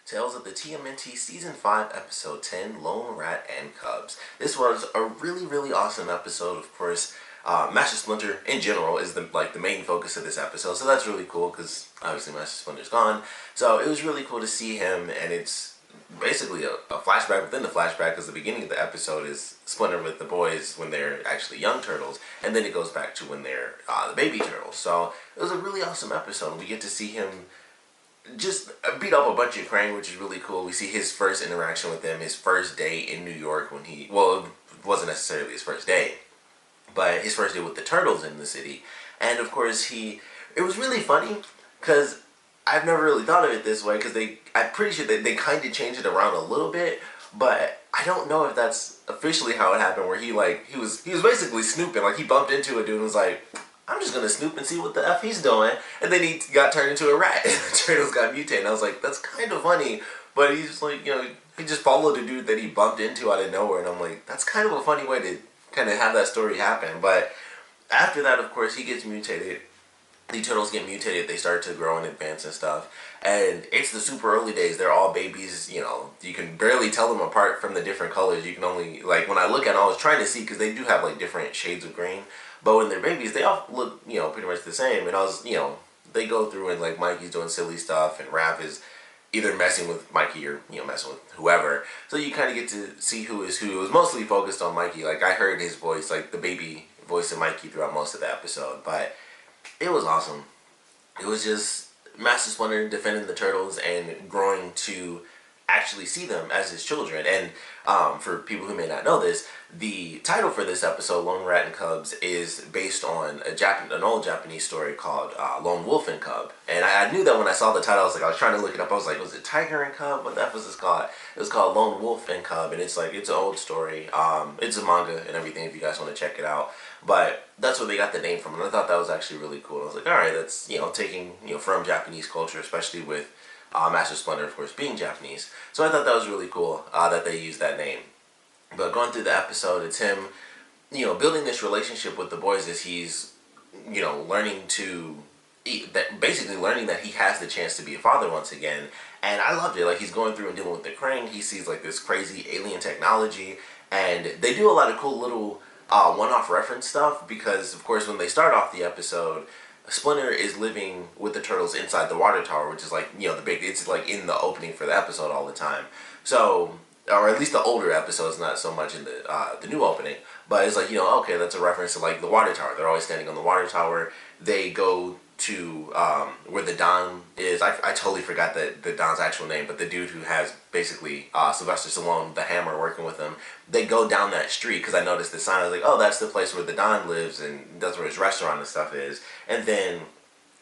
Tales of the TMNT Season 5, Episode 10, Lone Rat and Cubs. This was a really awesome episode. Of course, Master Splinter, in general, is the main focus of this episode, so that's really cool, because obviously Master Splinter's gone. So it was really cool to see him, and it's basically a flashback within the flashback, because the beginning of the episode is Splinter with the boys when they're actually young turtles, and then it goes back to when they're the baby turtles. So it was a really awesome episode. We get to see him just beat up a bunch of Krang, which is really cool. We see his first interaction with them, his first day in New York when he, well, it wasn't necessarily his first day, but his first day with the turtles in the city. And of course it was really funny, because I've never really thought of it this way, because I'm pretty sure they kind of changed it around a little bit, but I don't know if that's officially how it happened, where he was basically snooping, like he bumped into a dude and was like, I'm just gonna snoop and see what the F he's doing. And then he got turned into a rat and the turtles got mutated. And I was like, that's kind of funny. But he's like, he just followed a dude that he bumped into out of nowhere. And I'm like, that's kind of a funny way to kind of have that story happen. But after that, of course, he gets mutated. The turtles get mutated. They start to grow and advance and stuff. And it's the super early days. They're all babies. You can barely tell them apart from the different colors. You can only, when I look at them, I was trying to see, because they do have different shades of green. But when they're babies, they all look, pretty much the same. And I was, they go through and Mikey's doing silly stuff, and Raph is either messing with Mikey or, messing with whoever. So you kind of get to see who is who. It was mostly focused on Mikey. I heard his voice, the baby voice of Mikey throughout most of the episode. But it was awesome. It was just Master Splinter defending the turtles and growing to actually see them as his children. And for people who may not know this, the title for this episode, Lone Rat and Cubs, is based on an old Japanese story called Lone Wolf and Cub. And I knew that when I saw the title. I was trying to look it up. I was like, was it Tiger and Cub? What the F was this called? It was called Lone Wolf and Cub, and it's it's an old story. It's a manga and everything if you guys want to check it out. But that's where they got the name from, and I thought that was actually really cool. I was like, alright, that's taking from Japanese culture, especially with Master Splinter, of course, being Japanese. So I thought that was really cool that they used that name. But going through the episode, it's him, building this relationship with the boys as he's, learning learning that he has the chance to be a father once again. And I loved it. He's going through and dealing with the Krang. He sees this crazy alien technology, and they do a lot of cool little one-off reference stuff, because of course when they start off the episode, Splinter is living with the turtles inside the water tower, which is the big, it's in the opening for the episode all the time. So, or at least the older episodes, not so much in the new opening, but it's okay, that's a reference to the water tower. They're always standing on the water tower. They go to where the Don is. I totally forgot the Don's actual name, but the dude who has basically Sylvester Stallone, the Hammer, working with him. They go down that street, because I noticed the sign. I was like, oh, that's the place where the Don lives, and that's where his restaurant and stuff is. And then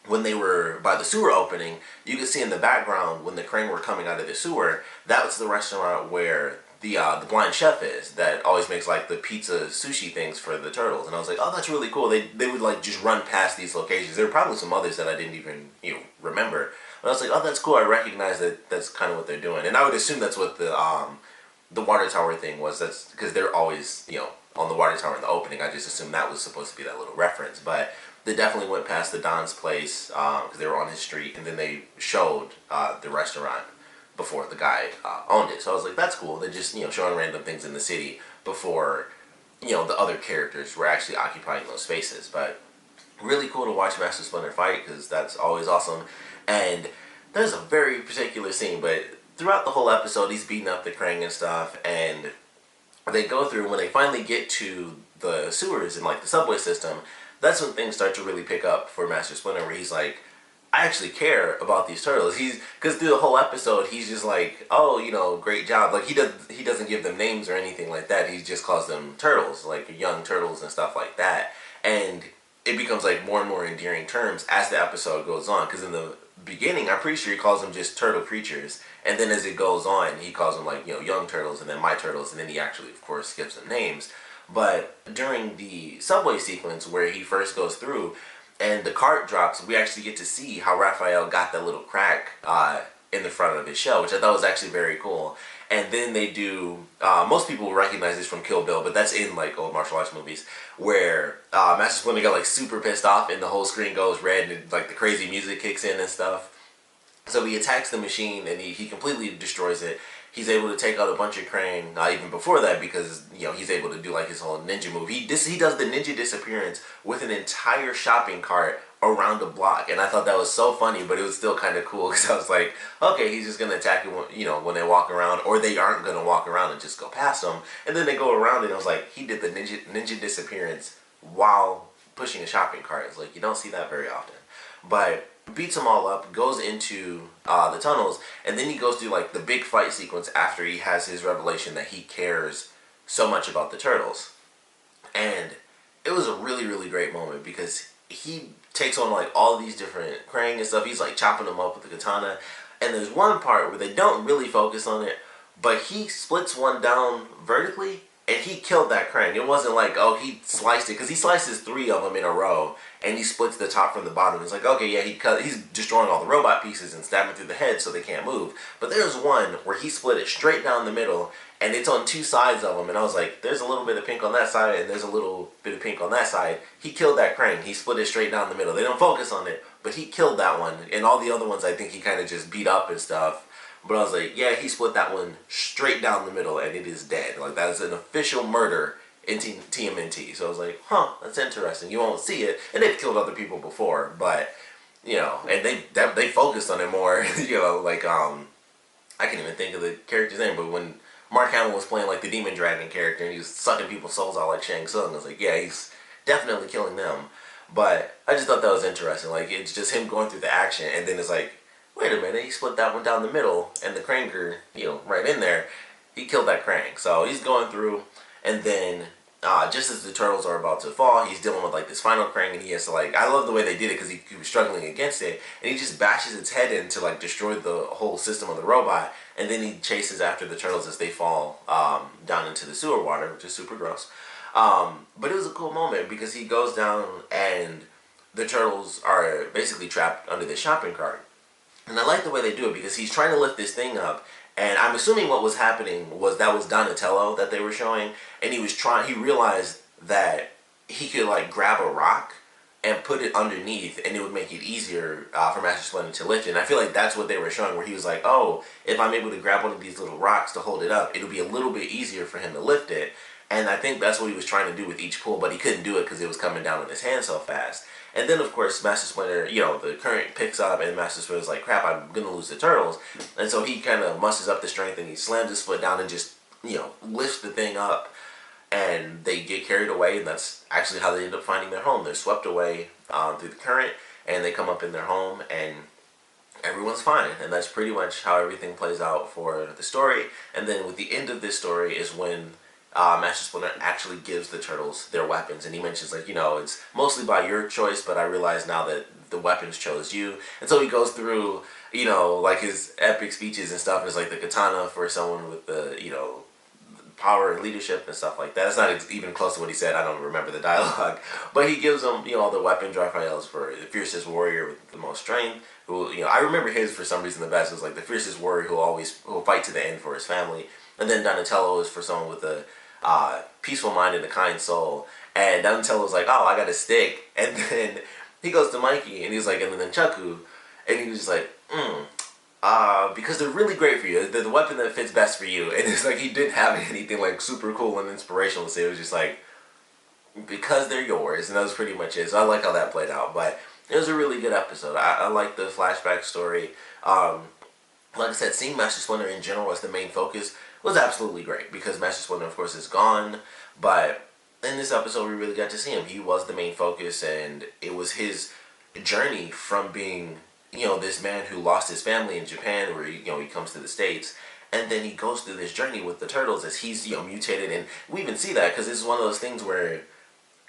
when they were by the sewer opening, you could see in the background when the Krang were coming out of the sewer, that was the restaurant where the blind chef is, that always makes the pizza sushi things for the turtles. And I was like, oh, that's really cool. They would just run past these locations. There were probably some others that I didn't even remember. But I was like, oh, that's cool. I recognize that that's kind of what they're doing. And I would assume that's what the water tower thing was. That's because they're always on the water tower in the opening. I just assumed that was supposed to be that little reference. But they definitely went past the Don's place, because they were on his street, and then they showed the restaurant before the guy owned it. So I was like, that's cool. They're just showing random things in the city before the other characters were actually occupying those spaces. But really cool to watch Master Splinter fight, because that's always awesome. And there's a very particular scene, but throughout the whole episode, he's beating up the Krang and stuff, and they go through, when they finally get to the sewers and the subway system, that's when things start to really pick up for Master Splinter, where he's like, I actually care about these turtles. Because through the whole episode, he's just like, oh, great job. He doesn't give them names or anything like that. He just calls them turtles, young turtles and stuff like that. And it becomes more and more endearing terms as the episode goes on. Because in the beginning, I'm pretty sure he calls them just turtle creatures. And then as it goes on, he calls them young turtles, and then my turtles, and then he actually, of course, gives them names. But during the subway sequence where he first goes through and the cart drops, we actually get to see how Raphael got that little crack in the front of his shell, which I thought was actually very cool. And then they do, most people will recognize this from Kill Bill, but that's in old martial arts movies, where Master Splinter got super pissed off and the whole screen goes red and the crazy music kicks in and stuff. So he attacks the machine and he completely destroys it. He's able to take out a bunch of Krang, not even before that, because he's able to do like his whole ninja move. He does the ninja disappearance with an entire shopping cart around a block, and I thought that was so funny, but it was still kind of cool because I was like, okay, he's just gonna attack you when they walk around, or they aren't gonna walk around and just go past them, and then they go around, and I was like, he did the ninja disappearance while pushing a shopping cart. It's like you don't see that very often, but beats them all up, goes into the tunnels, and then he goes through like the big fight sequence after he has his revelation that he cares so much about the turtles. And it was a really, really great moment because he takes on like all these different Krang and stuff. He's like chopping them up with the katana. And there's one part where they don't really focus on it, but he splits one down vertically and he killed that Krang. It wasn't like, oh, he sliced it, because he slices 3 of them in a row and he splits the top from the bottom. It's like, okay, yeah, he's destroying all the robot pieces and stabbing through the head so they can't move. But there's one where he split it straight down the middle and it's on 2 sides of them. And I was like, there's a little bit of pink on that side and there's a little bit of pink on that side. He killed that Krang. He split it straight down the middle. They don't focus on it, but he killed that one. And all the other ones I think he kind of just beat up and stuff. But I was like, yeah, he split that one straight down the middle and it is dead. Like, that is an official murder in TMNT. So I was like, huh, that's interesting. You won't see it. And they've killed other people before, but, and they focused on it more. Like, I can't even think of the character's name, but when Mark Hamill was playing like the Demon Dragon character and he was sucking people's souls out like Shang Tsung, I was like, yeah, he's definitely killing them. But I just thought that was interesting. Like, it's just him going through the action, and then it's like, wait a minute, he split that one down the middle, and the Kranger, right in there, he killed that Krang. So he's going through, and then just as the turtles are about to fall, he's dealing with like this final Krang, and he has to like, I love the way they did it because he was struggling against it, and he just bashes its head in to like destroy the whole system of the robot, and then he chases after the turtles as they fall down into the sewer water, which is super gross. But it was a cool moment because he goes down, and the turtles are basically trapped under the shopping cart. And I like the way they do it because he's trying to lift this thing up, and I'm assuming what was happening was that was Donatello that they were showing, and he realized that he could like grab a rock and put it underneath and it would make it easier for Master Splinter to lift it. And I feel like that's what they were showing, where he was like, oh, if I'm able to grab one of these little rocks to hold it up, it'll be a little bit easier for him to lift it. And I think that's what he was trying to do with each pull, but he couldn't do it because it was coming down on his hand so fast. And then, of course, Master Splinter, the current picks up, and Master Splinter's like, crap, I'm going to lose the turtles. And so he kind of musters up the strength, and he slams his foot down and just, lifts the thing up. And they get carried away, and that's actually how they end up finding their home. They're swept away through the current, and they come up in their home, and everyone's fine. And that's pretty much how everything plays out for the story. And then with the end of this story is when Master Splinter actually gives the turtles their weapons, and he mentions like, it's mostly by your choice, but I realize now that the weapons chose you. And so he goes through, like his epic speeches and stuff. It's like the katana for someone with the, power and leadership and stuff like that. It's not even close to what he said. I don't remember the dialogue, but he gives them, all the weapons. Raphael's for the fiercest warrior with the most strength. Who, I remember his for some reason the best. It was like the fiercest warrior who will fight to the end for his family. And then Donatello is for someone with a peaceful mind and a kind soul. And Donatello's like, oh, I got a stick. And then he goes to Mikey, and he's like, and then Chucku, and he was just like, because they're really great for you. They're the weapon that fits best for you. And it's like he didn't have anything like super cool and inspirational to say. It was just like, because they're yours. And that was pretty much it. So I like how that played out. But it was a really good episode. I like the flashback story. Like I said, seeing Master Splinter in general as the main focus was absolutely great, because Master Splinter, of course, is gone, but in this episode we really got to see him. He was the main focus, and it was his journey from being, this man who lost his family in Japan, where he comes to the States, and then he goes through this journey with the turtles as he's mutated, and we even see that because this is one of those things where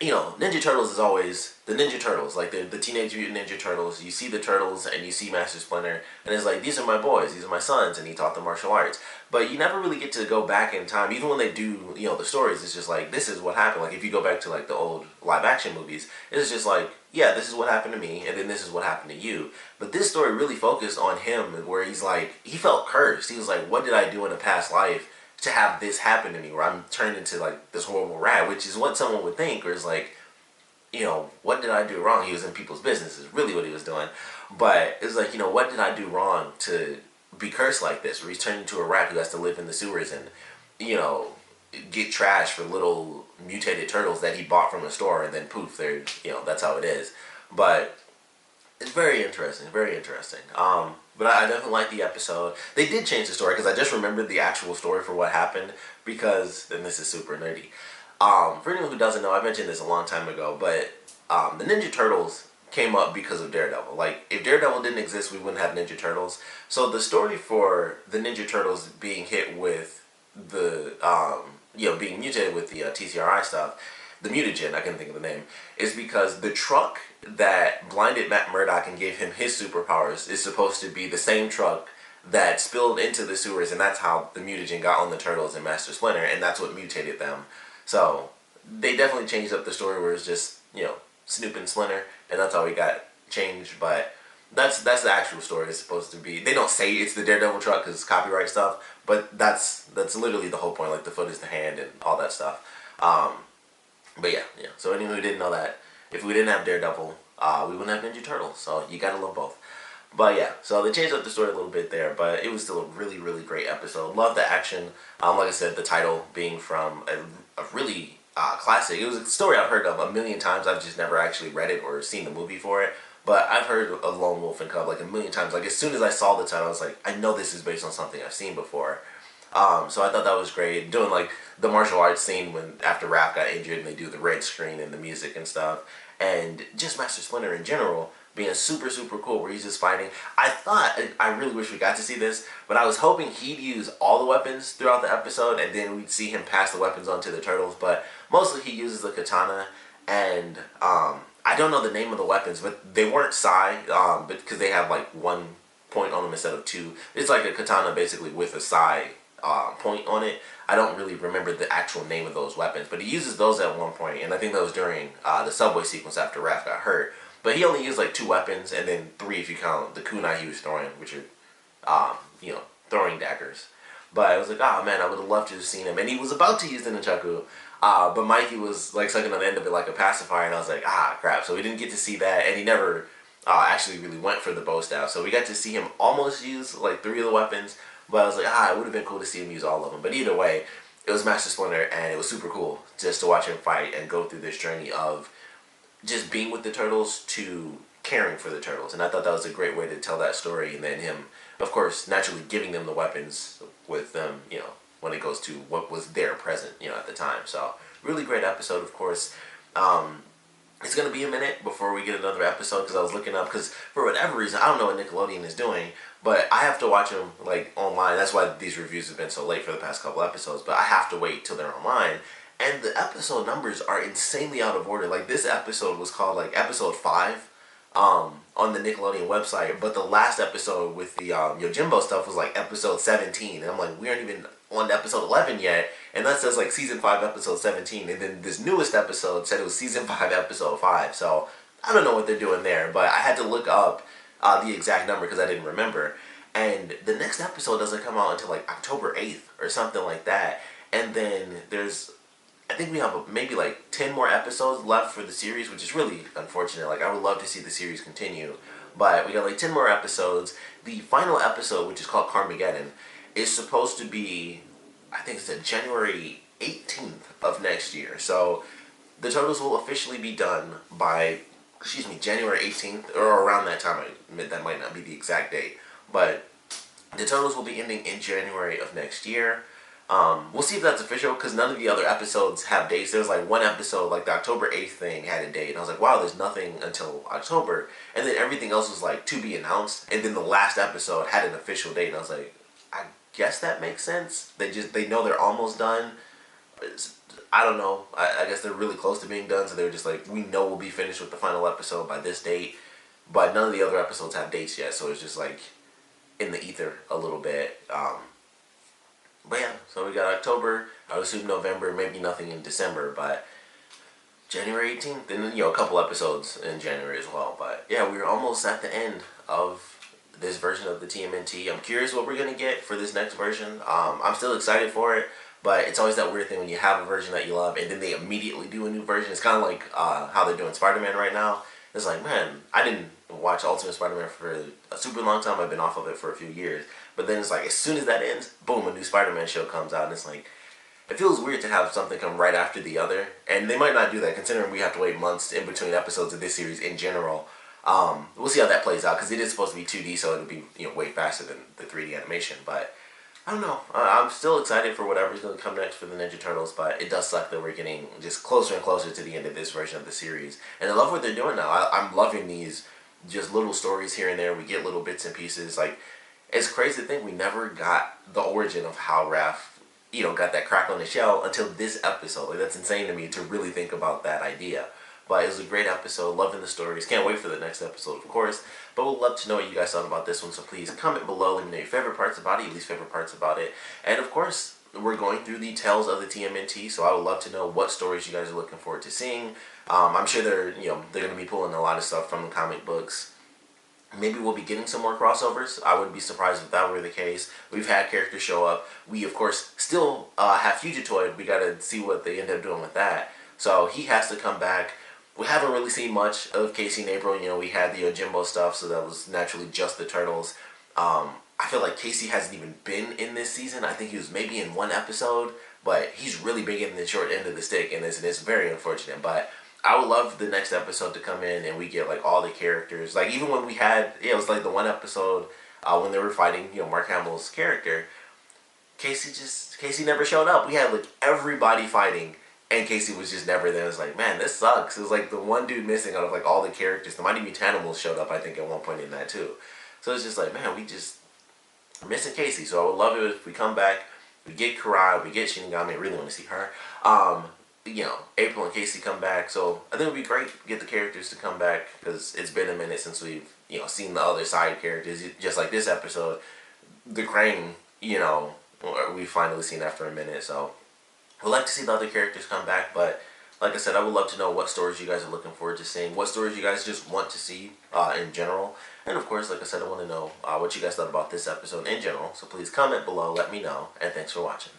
Ninja Turtles is always the Ninja Turtles, like the Teenage Mutant Ninja Turtles. You see the turtles and you see Master Splinter, and it's like, these are my boys, these are my sons, and he taught them martial arts. But you never really get to go back in time, even when they do, the stories. It's just like, this is what happened. Like if you go back to like the old live action movies, it's just like, yeah, this is what happened to me, and then this is what happened to you. But this story really focused on him, where he's like, he felt cursed. He was like, what did I do in a past life to have this happen to me, where I'm turned into like this horrible rat, which is what someone would think, or is like, what did I do wrong? He was in people's business is really what he was doing. But it's like, what did I do wrong to be cursed like this? Where he's turned into a rat who has to live in the sewers and, you know, get trash for little mutated turtles that he bought from a store, and then poof, they're, that's how it is. But it's very interesting, very interesting. But I definitely like the episode. They did change the story because I just remembered the actual story for what happened because, and this is super nerdy. For anyone who doesn't know, I mentioned this a long time ago, but the Ninja Turtles came up because of Daredevil. Like, if Daredevil didn't exist, we wouldn't have Ninja Turtles. So the story for the Ninja Turtles being hit with the, being mutated with the TCRI stuff, the mutagen, I couldn't think of the name, is because the truck that blinded Matt Murdock and gave him his superpowers is supposed to be the same truck that spilled into the sewers, and that's how the mutagen got on the Turtles and Master Splinter, and that's what mutated them. So they definitely changed up the story where it's just, Snoop and Splinter, and that's how we got changed, but that's the actual story. It's supposed to be, they don't say it's the Daredevil truck because it's copyright stuff, but that's literally the whole point, like the foot is the hand and all that stuff. But yeah. So anyone who didn't know that, if we didn't have Daredevil, we wouldn't have Ninja Turtles. So you gotta love both. But yeah, so they changed up the story a little bit there, but it was still a really, really great episode. Love the action. Like I said, the title being from a really classic. It was a story I've heard of a million times. I've just never actually read it or seen the movie for it. But I've heard of Lone Wolf and Cub like a million times. Like as soon as I saw the title, I was like, I know this is based on something I've seen before. So I thought that was great. Doing like the martial arts scene when after Raph got injured and they do the red screen and the music and stuff. And just Master Splinter in general being super, super cool where he's just fighting. I really wish we got to see this, but I was hoping he'd use all the weapons throughout the episode and then we'd see him pass the weapons on to the Turtles. But mostly he uses the katana, and I don't know the name of the weapons, but they weren't Sai, but because they have like 1 point on them instead of 2. It's like a katana basically with a Sai point on it. I don't really remember the actual name of those weapons, but he uses those at one point, and I think that was during the subway sequence after Raph got hurt. But he only used like 2 weapons, and then 3 if you count the kunai he was throwing, which are, throwing daggers. But I was like, oh man, I would have loved to have seen him. And he was about to use the nunchaku, but Mikey was like sucking on the end of it like a pacifier, and I was like, crap. So we didn't get to see that, and he never actually really went for the bow staff. So we got to see him almost use like 3 of the weapons, but I was like, it would have been cool to see him use all of them. But either way, it was Master Splinter, and it was super cool just to watch him fight and go through this journey of just being with the Turtles to caring for the Turtles. And I thought that was a great way to tell that story. And then him, of course, naturally giving them the weapons with them, when it goes to what was there present, at the time. So really great episode, of course. It's going to be a minute before we get another episode because I was looking up, because for whatever reason, I don't know what Nickelodeon is doing, but I have to watch them like online. That's why these reviews have been so late for the past couple episodes, but I have to wait till they're online. And the episode numbers are insanely out of order. Like this episode was called like episode 5 on the Nickelodeon website, but the last episode with the Yojimbo stuff was like episode 17, and I'm like, we aren't even on episode 11 yet, and that says like season 5 episode 17, and then this newest episode said it was season 5 episode 5. So I don't know what they're doing there, but I had to look up the exact number because I didn't remember. And the next episode doesn't come out until like October 8th or something like that. And then I think we have maybe like 10 more episodes left for the series, which is really unfortunate. Like I would love to see the series continue, but we got like 10 more episodes. The final episode, which is called Carmageddon, is supposed to be, I think it's January 18th of next year. So the Turtles will officially be done by, January 18th, or around that time. That might not be the exact date, but the Turtles will be ending in January of next year. We'll see if that's official, because none of the other episodes have dates. There's like one episode, like the October 8th thing had a date, and I was like, wow, there's nothing until October, and then everything else was like to be announced, and then the last episode had an official date, and I was like, I guess that makes sense. They know they're almost done. I don't know. I guess they're really close to being done, so they're just like, we know we'll be finished with the final episode by this date, but none of the other episodes have dates yet, so it's just like in the ether a little bit. But yeah, so we got October, I would assume November, maybe nothing in December, but January 18th, and then, a couple episodes in January as well. But yeah, we're almost at the end of this version of the TMNT. I'm curious what we're going to get for this next version. I'm still excited for it, But it's always that weird thing when you have a version that you love and then they immediately do a new version. It's kind of like how they're doing Spider-Man right now. It's like, man, I didn't watch Ultimate Spider-Man for a super long time. I've been off of it for a few years. But then it's like, as soon as that ends, boom, a new Spider-Man show comes out. And it's like, it feels weird to have something come right after the other. And they might not do that, considering we have to wait months in between episodes of this series in general. We'll see how that plays out, because it is supposed to be 2D, so it'll be way faster than the 3D animation. But I don't know. I'm still excited for whatever's going to come next for the Ninja Turtles, but it does suck that we're getting just closer and closer to the end of this version of the series. And I love what they're doing now. I'm loving these just little stories here and there. We get little bits and pieces. Like, it's crazy to think we never got the origin of how Raph, got that crack on the shell until this episode. Like, that's insane to me to really think about that idea. But it was a great episode, loving the stories. Can't wait for the next episode, of course. But we'd love to know what you guys thought about this one, so please comment below. Let me know your favorite parts about it, your least favorite parts about it. And of course, we're going through the Tales of the TMNT, so I would love to know what stories you guys are looking forward to seeing. I'm sure they're going to be pulling a lot of stuff from the comic books. Maybe we'll be getting some more crossovers. I wouldn't be surprised if that were the case. We've had characters show up. We, of course, still have Fugitoid. We got to see what they end up doing with that. So he has to come back. We haven't really seen much of Casey and April. We had the Ojimbo stuff, so that was naturally just the Turtles. I feel like Casey hasn't even been in this season. I think he was maybe in one episode, but he's really big in the short end of the stick, and it's very unfortunate. But I would love the next episode to come in and we get like all the characters. Like, even when we had, it was like the one episode when they were fighting, Mark Hamill's character. Casey never showed up. We had like everybody fighting, and Casey was just never there. It was like, man, this sucks. It was like the one dude missing out of like all the characters. The Mighty Mutanimals showed up, I think, at one point in that too. So it's just like, man, we just are missing Casey. So I would love it if we come back, we get Karai, we get Shinigami. I really want to see her. April and Casey come back. So I think it would be great to get the characters to come back, because it's been a minute since we've, seen the other side characters. Just like this episode, the Krang, we've finally seen after a minute. So I'd like to see the other characters come back, but like I said, I would love to know what stories you guys are looking forward to seeing, what stories you guys just want to see in general. And of course, like I said, I want to know what you guys thought about this episode in general. So please comment below, let me know, and thanks for watching.